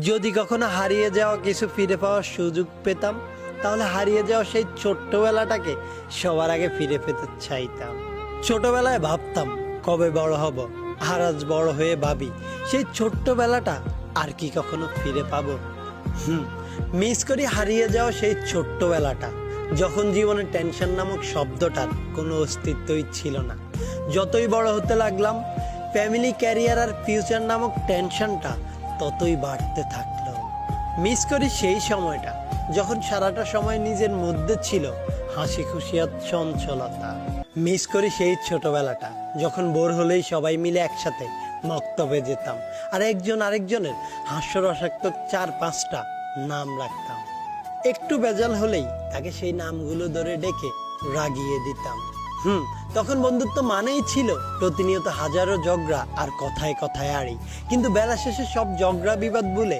যদি কখনো হারিয়ে যাওয়া কিছু ফিরে পাওয়ার সুযোগ পেতাম, তাহলে হারিয়ে যাওয়া সেই ছোট্টবেলাটাকে সবার আগে ফিরে পেতে চাইতাম। ছোটবেলায় ভাবতাম কবে বড় হব, আর আজ বড় হয়ে ভাবি সেই ছোট্টবেলাটা আর কি কখনো ফিরে পাবো। মিস করি হারিয়ে যাওয়া সেই ছোট্টবেলাটা, যখন জীবনে টেনশন নামক শব্দটার কোনো অস্তিত্বই ছিল না। যতই বড় হতে লাগলাম, ফ্যামিলি, ক্যারিয়ার আর ফিউচার নামক টেনশনটা ততই বাড়তে থাকলো। মিস করি সেই সময়টা যখন সারাটা সময় নিজের মধ্যে ছিল হাসি খুশি আর চঞ্চলতা। মিস করি সেই ছোটবেলাটা যখন বোর হলেই সবাই মিলে একসাথে মক্তবে যেতাম, আর একজন আরেকজনের হাস্যরসাত্মক 4-5টা নাম রাখতাম। একটু বেজাল হলেই তাকে সেই নামগুলো ধরে ডেকে রাগিয়ে দিতাম। তখন বন্ধুত্ব মানেই ছিল প্রতিনিয়ত হাজারো ঝগড়া আর কথায় কথায় আড়ি। কিন্তু বেলা শেষে সব ঝগড়া বিবাদ ভুলে